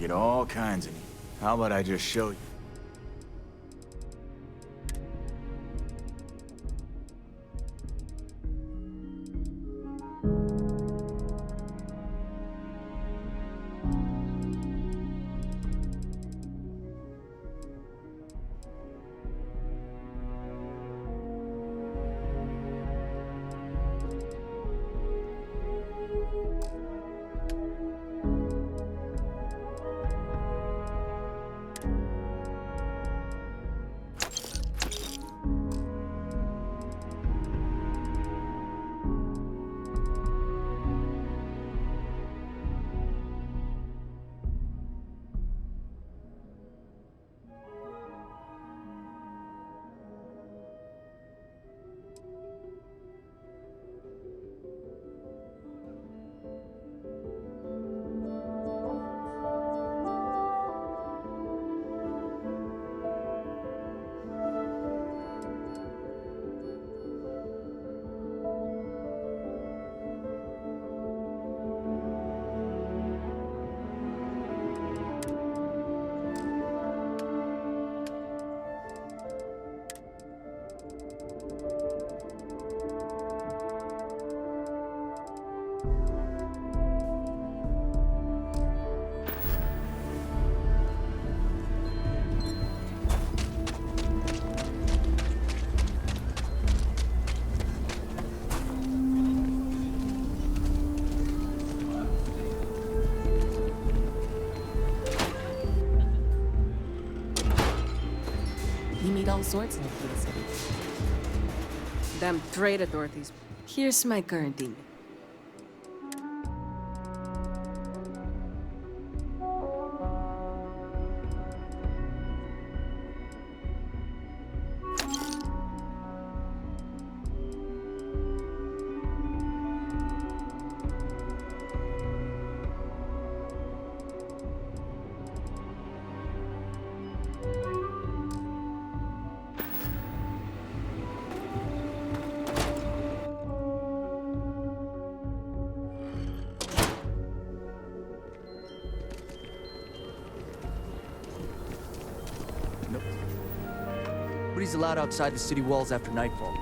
get all kinds of... How about I just show you? All sorts in the city. Them trade authorities. Here's my current email. Nobody's allowed outside the city walls after nightfall.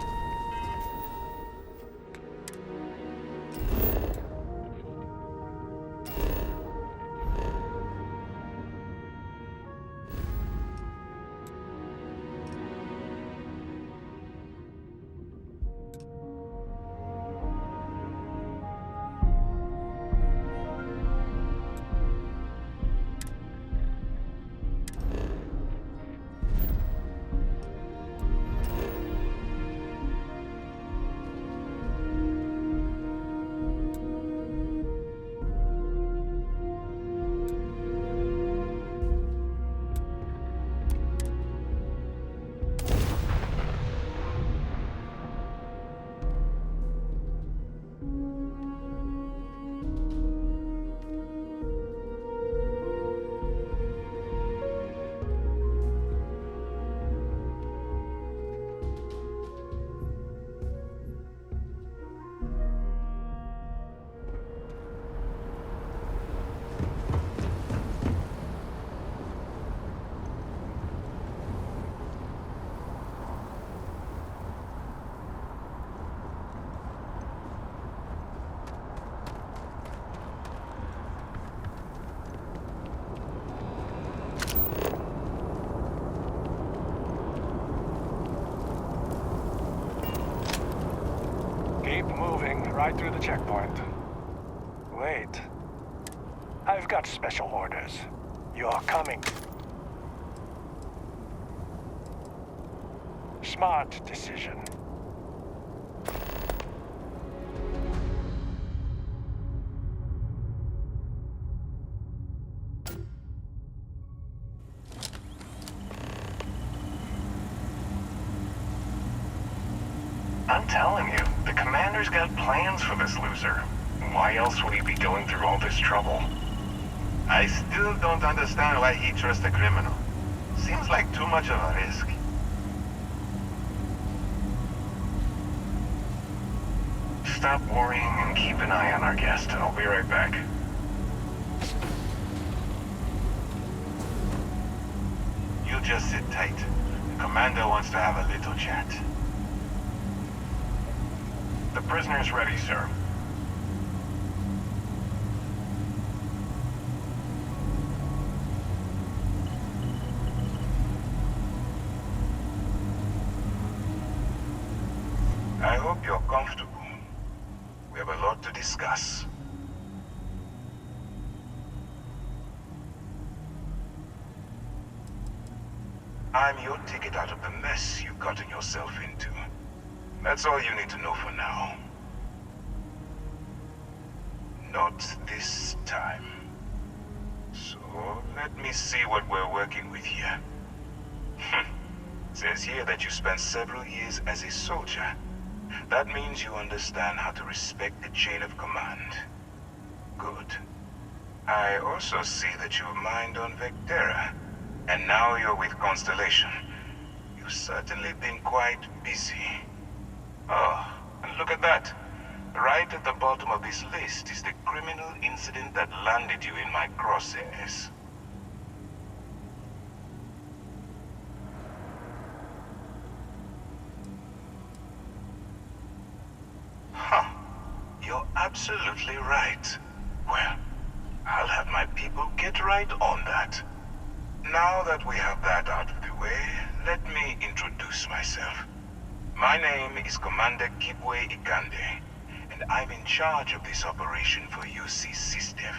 Keep moving right through the checkpoint. Wait. I've got special orders. You're coming. Smart decision. I'm telling you, the commander's got plans for this loser. Why else would he be going through all this trouble? I still don't understand why he trusts a criminal. Seems like too much of a risk. Stop worrying and keep an eye on our guest. I'll be right back. just sit tight. The commander wants to have a little chat. The prisoner's ready, sir. I hope you're comfortable. We have a lot to discuss. I'm your ticket out of the mess you've gotten yourself into. That's all you need to know for now. Not this time. So, let me see what we're working with here. Says here that you spent several years as a soldier. That means you understand how to respect the chain of command. Good. I also see that you mined on Vectera, and now you're with Constellation. You've certainly been quite busy. Oh, and look at that. Right at the bottom of this list is the criminal incident that landed you in my crosshairs. Huh. You're absolutely right. Well, I'll have my people get right on that. Now that we have that out of the way, let me introduce myself. My name is Commander Kibwe Ikande, and I'm in charge of this operation for UC SysDef.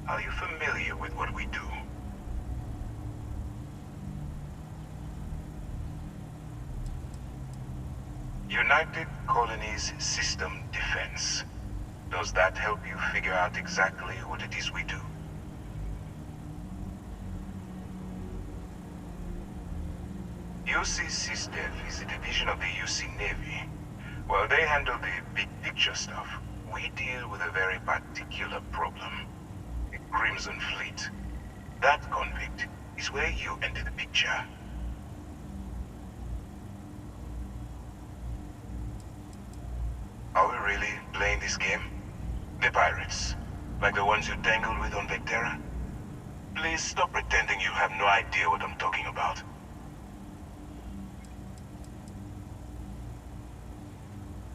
Are you familiar with what we do? United Colonies System Defense. Does that help you figure out exactly what it is we do? UC SysDef is a division of the UC Navy. While they handle the big picture stuff, we deal with a very particular problem. The Crimson Fleet. That convict is where you enter the picture. Are we really playing this game? The pirates, like the ones you tangled with on Vectera? Please stop pretending you have no idea what I'm talking about.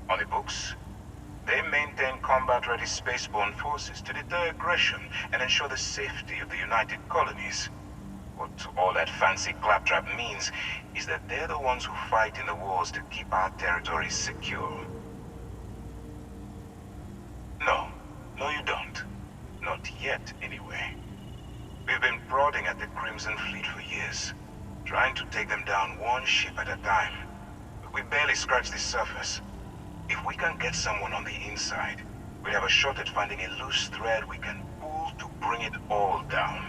On the books, they maintain combat-ready spaceborne forces to deter aggression and ensure the safety of the United Colonies. What all that fancy claptrap means is that they're the ones who fight in the wars to keep our territories secure. No, you don't. Not yet, anyway. We've been prodding at the Crimson Fleet for years, trying to take them down one ship at a time. But we barely scratched the surface. If we can get someone on the inside, we'll have a shot at finding a loose thread we can pull to bring it all down.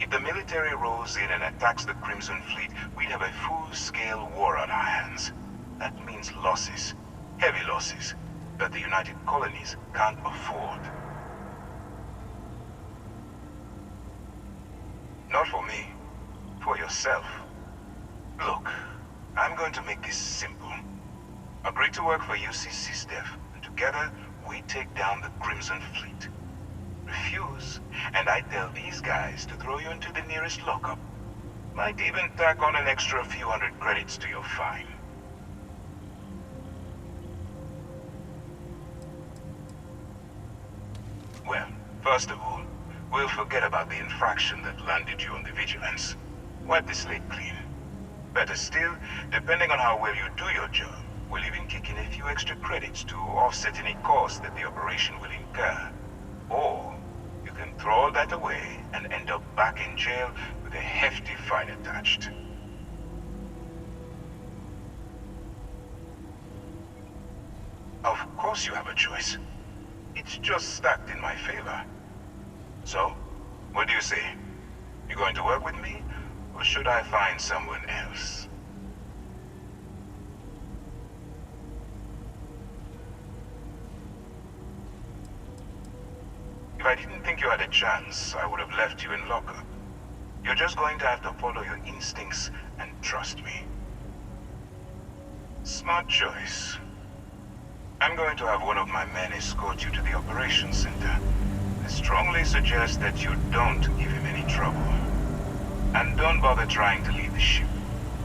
If the military rolls in and attacks the Crimson Fleet, we'd have a full-scale war on our hands. That means losses, heavy losses, that the United Colonies can't afford. Not for me, for yourself. Look, I'm going to make this simple. Agree to work for UC SysDef, and together we take down the Crimson Fleet. Refuse, and I tell these guys to throw you into the nearest lockup. Might even tack on an extra few hundred credits to your fine. Well, first of all, we'll forget about the infraction that landed you on the Vigilance. Wipe the slate clean. Better still, depending on how well you do your job, we'll even kick in a few extra credits to offset any costs that the operation will incur. Or, you can throw all that away and end up back in jail with a hefty fine attached. Of course you have a choice. It's just stacked in my favor. So, what do you say? You going to work with me, or should I find someone else? If I didn't think you had a chance, I would have left you in lockup. You're just going to have to follow your instincts and trust me. Smart choice. I'm going to have one of my men escort you to the operations center. I strongly suggest that you don't give him any trouble. And don't bother trying to leave the ship.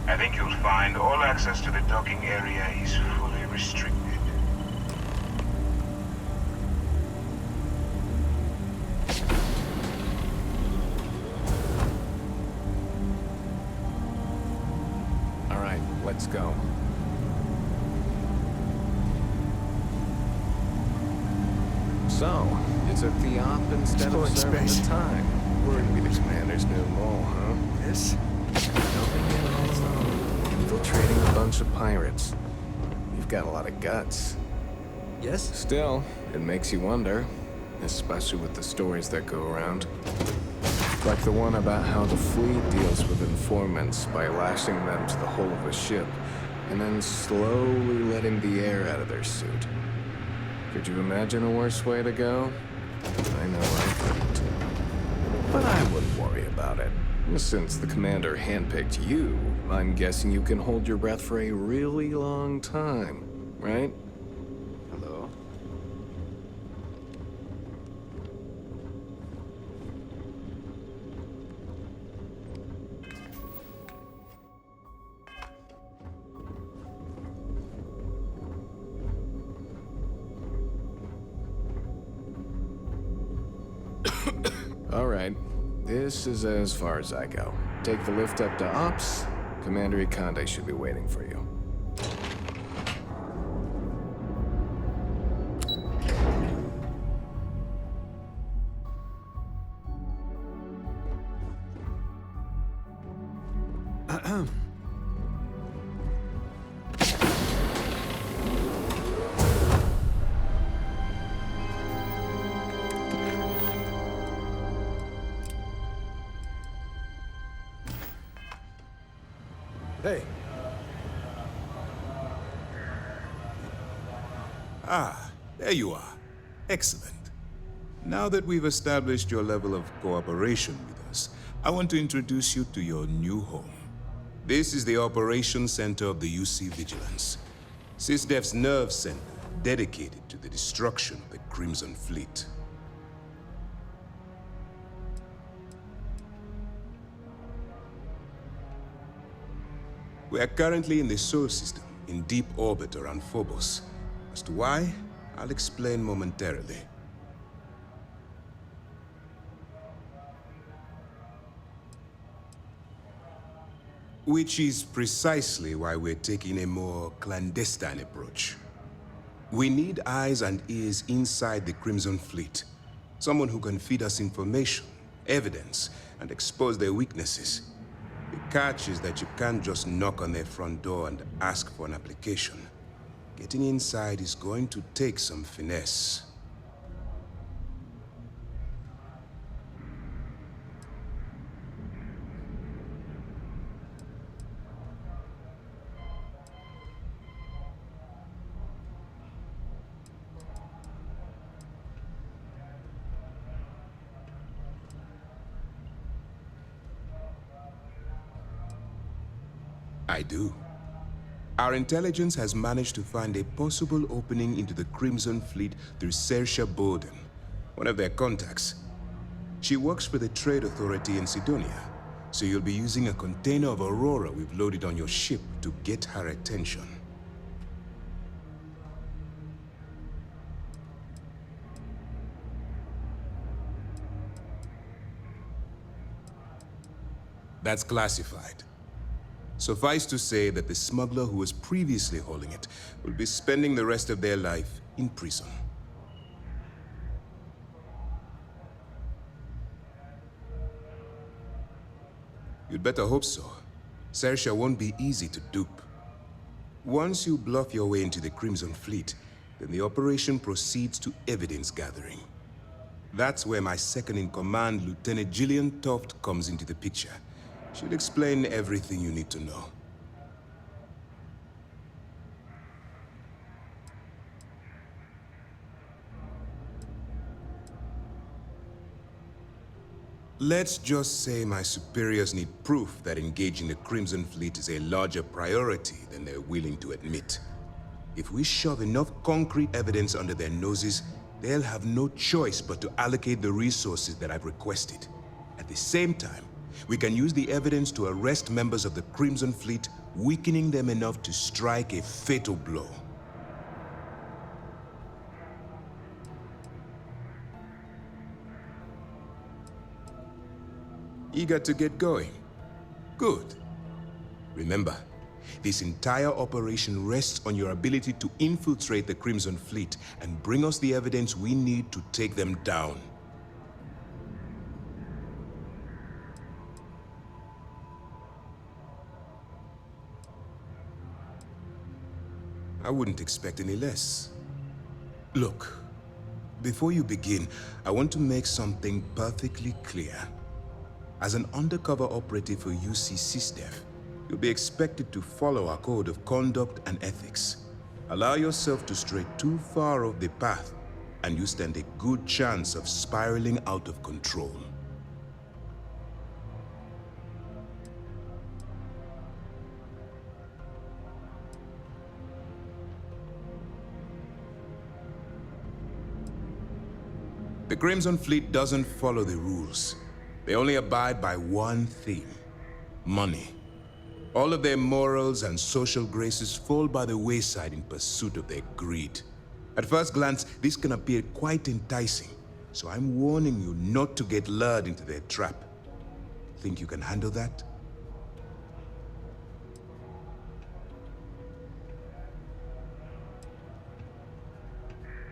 I think you'll find all access to the docking area is fully restricted. All right, let's go. So, it's a Theop instead of serving the time. We're gonna be the commander's new role, huh? This? Helping it all alone. Infiltrating a bunch of pirates. You've got a lot of guts. Yes? Still, it makes you wonder, especially with the stories that go around. Like the one about how the fleet deals with informants by lashing them to the hull of a ship, and then slowly letting the air out of their suit. Could you imagine a worse way to go? I know I couldn't. But I wouldn't worry about it. Since the commander handpicked you, I'm guessing you can hold your breath for a really long time, right? Hello? All right. This is as far as I go. Take the lift up to Ops. Commander Ikande should be waiting for you. Hey. Ah, there you are. Excellent. Now that we've established your level of cooperation with us, I want to introduce you to your new home. This is the Operations Center of the UC Vigilance, SysDef's nerve center dedicated to the destruction of the Crimson Fleet. We are currently in the Sol system, in deep orbit around Phobos. As to why, I'll explain momentarily. Which is precisely why we're taking a more clandestine approach. We need eyes and ears inside the Crimson Fleet. Someone who can feed us information, evidence, and expose their weaknesses. The catch is that you can't just knock on their front door and ask for an application. Getting inside is going to take some finesse. I do. Our intelligence has managed to find a possible opening into the Crimson Fleet through Saoirse Bowden, one of their contacts. She works for the Trade Authority in Sidonia, so you'll be using a container of Aurora we've loaded on your ship to get her attention. That's classified. Suffice to say that the smuggler who was previously holding it will be spending the rest of their life in prison. You'd better hope so. Saoirse won't be easy to dupe. Once you bluff your way into the Crimson Fleet, then the operation proceeds to evidence gathering. That's where my second-in-command, Lieutenant Gillian Toft, comes into the picture. She'll explain everything you need to know. Let's just say my superiors need proof that engaging the Crimson Fleet is a larger priority than they're willing to admit. If we shove enough concrete evidence under their noses, they'll have no choice but to allocate the resources that I've requested. At the same time, we can use the evidence to arrest members of the Crimson Fleet, weakening them enough to strike a fatal blow. Eager to get going? Good. Remember, this entire operation rests on your ability to infiltrate the Crimson Fleet and bring us the evidence we need to take them down. I wouldn't expect any less. Look, before you begin, I want to make something perfectly clear. As an undercover operative for UC SysDef, you'll be expected to follow our code of conduct and ethics. Allow yourself to stray too far off the path, and you stand a good chance of spiraling out of control. The Crimson Fleet doesn't follow the rules. They only abide by one theme: money. All of their morals and social graces fall by the wayside in pursuit of their greed. At first glance, this can appear quite enticing, so I'm warning you not to get lured into their trap. Think you can handle that?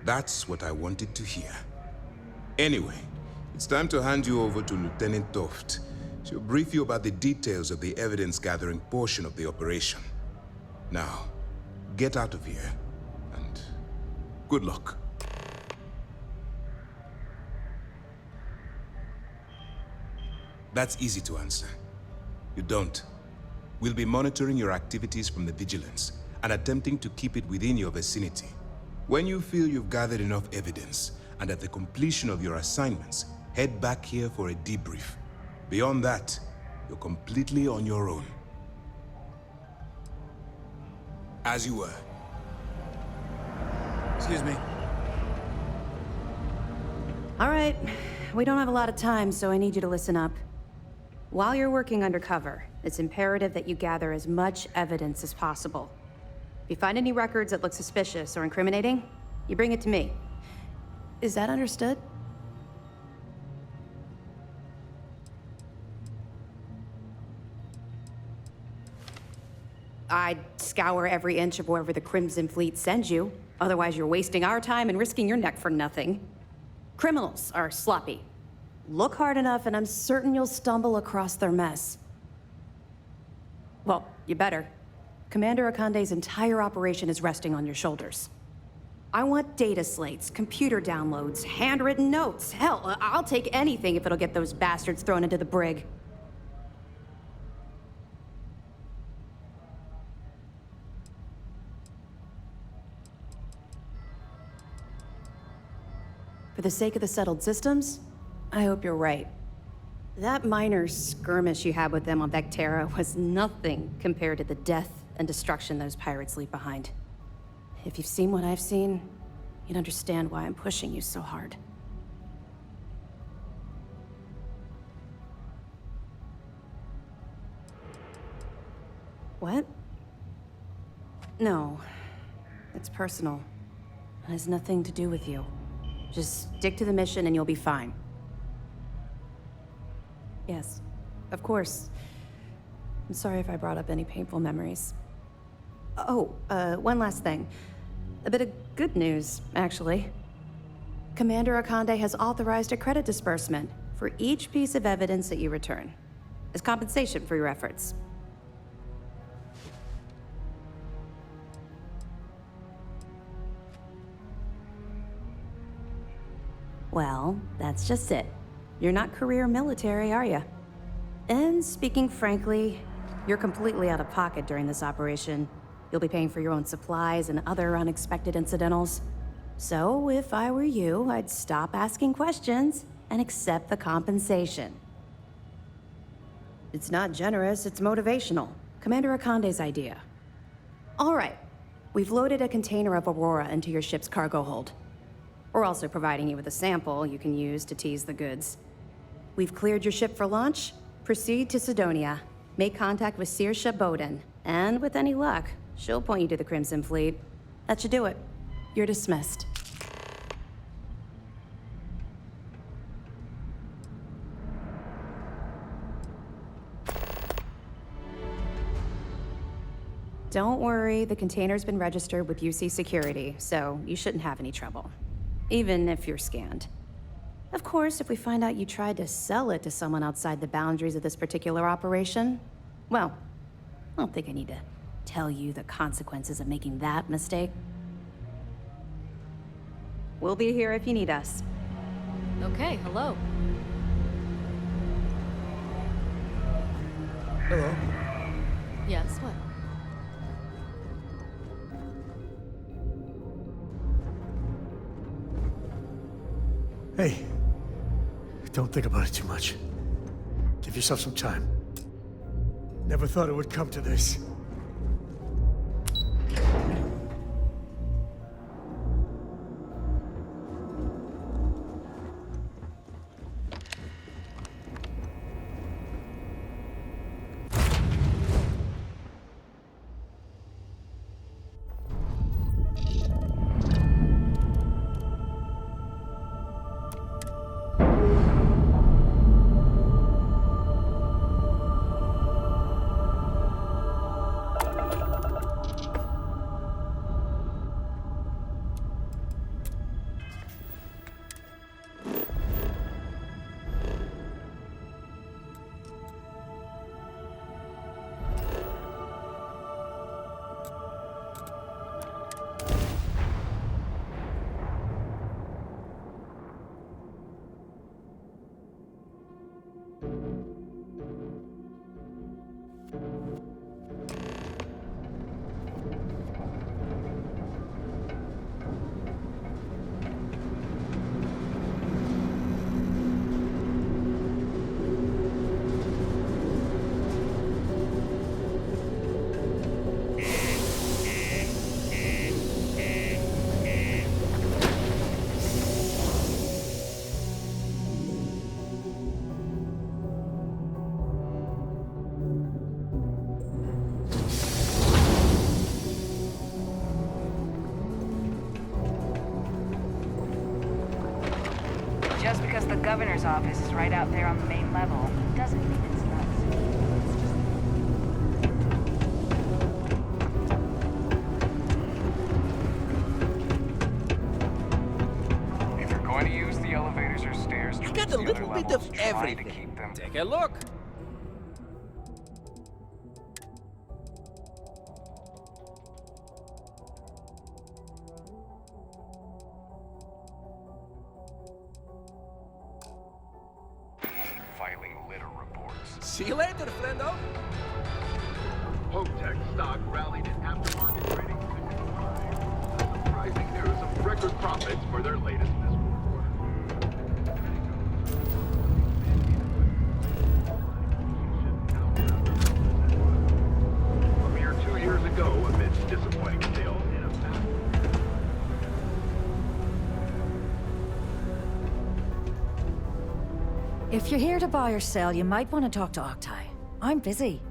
That's what I wanted to hear. Anyway, it's time to hand you over to Lieutenant Toft. She'll brief you about the details of the evidence-gathering portion of the operation. Now, get out of here, and good luck. That's easy to answer. You don't. We'll be monitoring your activities from the Vigilance and attempting to keep it within your vicinity. When you feel you've gathered enough evidence, and at the completion of your assignments, head back here for a debrief. Beyond that, you're completely on your own. As you were. Excuse me. All right, we don't have a lot of time, so I need you to listen up. While you're working undercover, it's imperative that you gather as much evidence as possible. If you find any records that look suspicious or incriminating, you bring it to me. Is that understood? I'd scour every inch of wherever the Crimson Fleet sends you. Otherwise, you're wasting our time and risking your neck for nothing. Criminals are sloppy. Look hard enough, and I'm certain you'll stumble across their mess. Well, you better. Commander Akande's entire operation is resting on your shoulders. I want data slates, computer downloads, handwritten notes. Hell, I'll take anything if it'll get those bastards thrown into the brig. For the sake of the settled systems, I hope you're right. That minor skirmish you had with them on Vectera was nothing compared to the death and destruction those pirates leave behind. If you've seen what I've seen, you'd understand why I'm pushing you so hard. What? No. It's personal. It has nothing to do with you. Just stick to the mission and you'll be fine. Yes, of course. I'm sorry if I brought up any painful memories. Oh, one last thing. A bit of good news, actually. Commander Akande has authorized a credit disbursement for each piece of evidence that you return, as compensation for your efforts. Well, that's just it. You're not career military, are you? And speaking frankly, you're completely out of pocket during this operation. You'll be paying for your own supplies and other unexpected incidentals. So, if I were you, I'd stop asking questions and accept the compensation. It's not generous, it's motivational. Commander Akande's idea. All right. We've loaded a container of Aurora into your ship's cargo hold. We're also providing you with a sample you can use to tease the goods. We've cleared your ship for launch. Proceed to Sidonia. Make contact with Saoirse Bowden. And with any luck, she'll point you to the Crimson Fleet. That should do it. You're dismissed. Don't worry, the container's been registered with UC Security, so you shouldn't have any trouble. Even if you're scanned. Of course, if we find out you tried to sell it to someone outside the boundaries of this particular operation, well, I don't think I need to tell you the consequences of making that mistake. We'll be here if you need us. Okay, hello. Hello. Yes, what? Hey, don't think about it too much. Give yourself some time. Never thought it would come to this. Just because the governor's office is right out there on the main level, doesn't mean it's nuts. If you're going to use the elevators or stairs to You got reach a the little other bit levels, of try to everything. keep them Take a look. filing litter reports. See you later, friendo. Home-tech stock rallied in aftermarket trading. Not surprising there are some record profits for their latest this quarter. A mere 2 years ago, amidst disappointing sales in a pack. If you're here to buy or sell, you might want to talk to Octai. I'm busy.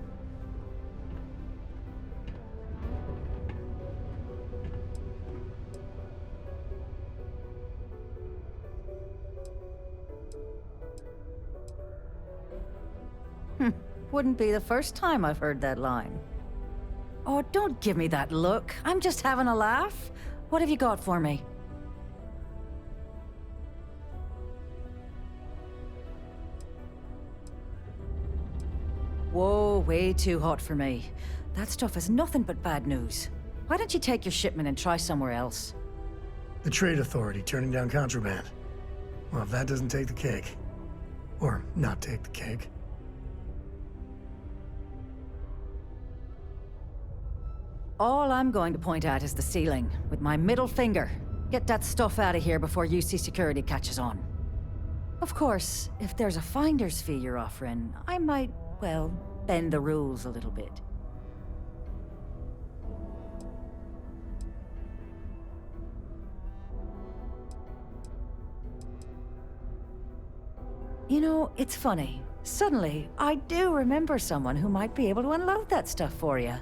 Wouldn't be the first time I've heard that line. Oh, don't give me that look. I'm just having a laugh. What have you got for me? Whoa, way too hot for me. That stuff is nothing but bad news. Why don't you take your shipment and try somewhere else? The Trade Authority turning down contraband. Well, if that doesn't take the cake. Or not take the cake. All I'm going to point at is the ceiling, with my middle finger. Get that stuff out of here before UC Security catches on. Of course, if there's a finder's fee you're offering, I might, well, bend the rules a little bit. You know, it's funny. Suddenly, I do remember someone who might be able to unload that stuff for you.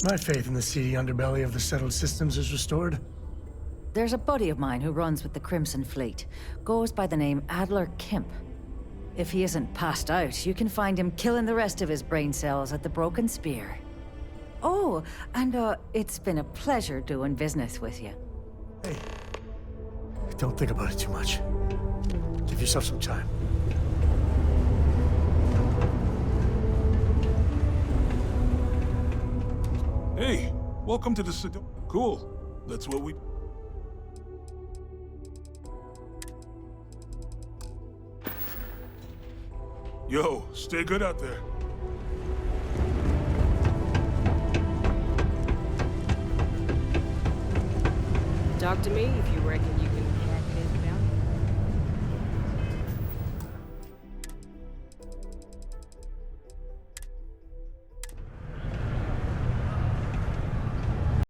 My faith in the seedy underbelly of the settled systems is restored. There's a buddy of mine who runs with the Crimson Fleet. Goes by the name Adler Kemp. If he isn't passed out, you can find him killing the rest of his brain cells at the Broken Spear. Oh, and it's been a pleasure doing business with you. Hey, don't think about it too much. Give yourself some time. Hey, welcome to the city. Cool. That's what we... Yo, stay good out there. Talk to me if you reckon